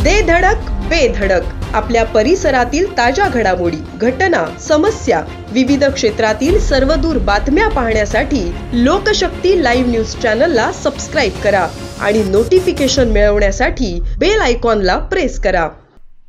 दे धडक बेधडक आपल्या परिसरातील ताज्या घडामोडी, घटना, समस्या, विविध क्षेत्रातील सर्वदूर बातम्या पाहण्यासाठी लोकशक्ती लाईव्ह न्यूज चॅनलला सबस्क्राईब करा आणि नोटिफिकेशन मिळवण्यासाठी बेल आयकॉनला प्रेस करा।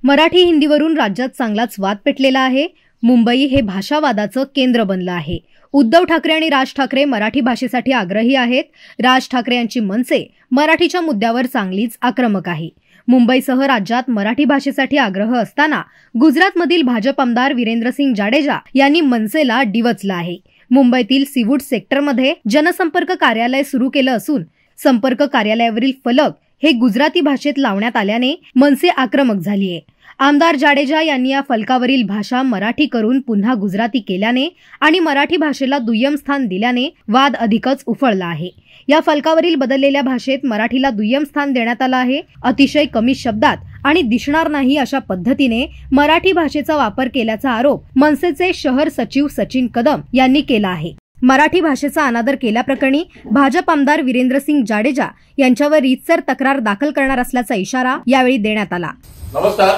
मराठी हिंदीवरून राज्यात चांगलाच वाद पेटलेला आहे। मुंबई हे भाषावादाचं केंद्र बनलं आहे। उद्धव ठाकरे आणि राज ठाकरे मराठी भाषेसाठी आग्रही आहेत। राज ठाकरे यांची मनसे मराठीच्या मुद्द्यावर चांगलीच आक्रमक आहे। मुंबईसह राज्यात मराठी भाषेसाठी आग्रह असताना गुजरातमधील भाजप आमदार वीरेंद्रसिंग जाडेजा यांनी मनसेला डिवचलं आहे। मुंबईतील सीवूड सेक्टरमध्ये जनसंपर्क कार्यालय सुरू केलं असून संपर्क कार्यालयावरील फलक हे गुजराती भाषेत लावण्यात आल्याने मनसे आक्रमक झाली आहे। आमदार जाडेजा यांनी या फलकावरील भाषा मराठी करून पुन्हा गुजराती केल्याने आणि मराठी भाषेला दुय्यम स्थान दिल्याने वाद अधिकच उफाळला आहे। या फलकावरील बदललेल्या भाषेत मराठीला दुय्यम स्थान देण्यात आलं आहे। अतिशय कमी शब्दात आणि दिसणार नाही अशा पद्धतीने मराठी भाषेचा वापर केल्याचा आरोप मनसेचे शहर सचिव सचिन कदम यांनी केला आहे। मराठी भाषेचा अनादर केल्याप्रकरणी भाजप आमदार वीरेंद्रसिंग जाडेजा यांच्यावर रीतसर तक्रार दाखल करणार असल्याचा इशारा यावेळी देण्यात आला। नमस्कार,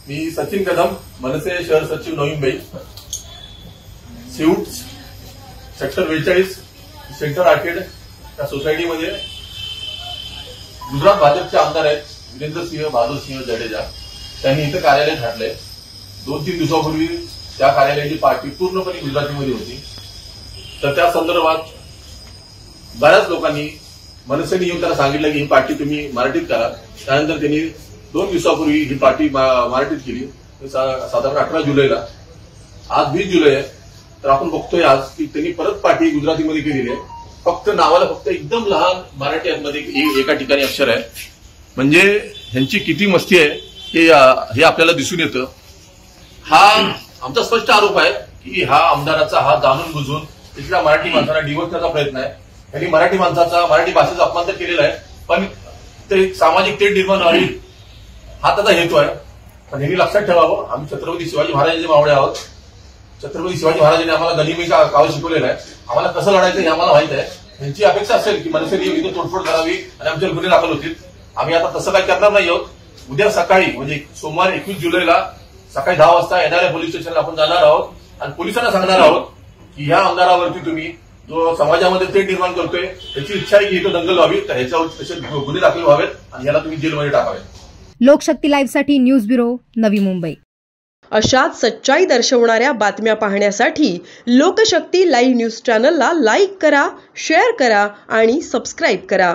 मी सचिन कदम, मनसे शहर सचिव Navi Mumbai. Seaweed sector 42 centre arcade या सोसायटीमध्ये गुजरात भाजपचे आमदार आहेत वीरेंद्रसिंह बहादूरसिंह जाडेजा, त्यांनी इथं कार्यालय घातलंय। 2-3 दिवसापूर्वी त्या कार्यालयाची पार्टी पूर्णपणे गुजरातीमध्ये होती। तर त्या संदर्भात बऱ्याच लोकांनी मनसेने येऊन त्याला सांगितलं की ही पार्टी तुम्ही मराठीत करा। त्यानंतर त्यांनी 2 दिवसापूर्वी ही पार्टी मराठीत केली, साधारण 18 जुलैला। आज 20 जुलै आहे, तर आपण बघतोय आज की त्यांनी परत पार्टी गुजरातीमध्ये केलेली आहे। फक्त नावाला फक्त एकदम लहान मराठीमध्ये एका ठिकाणी अक्षर आहे। म्हणजे ह्यांची किती मस्ती आहे हे आपल्याला दिसून येतं। हा आमचा स्पष्ट आरोप आहे की हा आमदाराचा हा जाणून बुजून तिथल्या मराठी माणसांना डिवचण्याचा प्रयत्न आहे। त्यांनी मराठी माणसाचा, मराठी भाषेचा अपमान तर केलेला आहे, पण ते सामाजिक तेढ निर्माण व्हावी हा त्याचा हेतू आहे। पण यांनी लक्षात ठेवावं, आम्ही छत्रपती शिवाजी महाराजांचे मावळे आहोत। छत्रपती शिवाजी महाराजांनी आम्हाला गनिमीचा काळ शिकवलेला आहे। आम्हाला कसं लढायचं हे आम्हाला माहित आहे। त्यांची अपेक्षा असेल की मनसेने इथं तोडफोड करावी आणि आमच्यावर गुन्हे दाखल होतील। आम्ही आता तसं काही करणार नाही आहोत। उद्या सकाळी म्हणजे सोमवार 21 जुलैला सकाळी 10 वाजता येणाऱ्या पोलीस स्टेशनला आपण जाणार आहोत आणि पोलिसांना सांगणार आहोत की ह्या आमदारावरती तुम्ही जो समाजामध्ये तेढ निर्माण करतोय त्याची इच्छा आहे की इथं दंगल व्हावी, तर ह्याच्यावर तसे गुन्हे दाखल व्हावेत आणि याला तुम्ही जेलमध्ये टाकावे। लोकशक्ती लाईव्ह साठी न्यूज ब्युरो, नवी मुंबई। अशाच सच्चाई दर्शवणाऱ्या बातम्या पाहण्यासाठी लोकशक्ती लाईव्ह न्यूज चॅनलला लाईक करा, शेअर करा आणि सबस्क्राईब करा।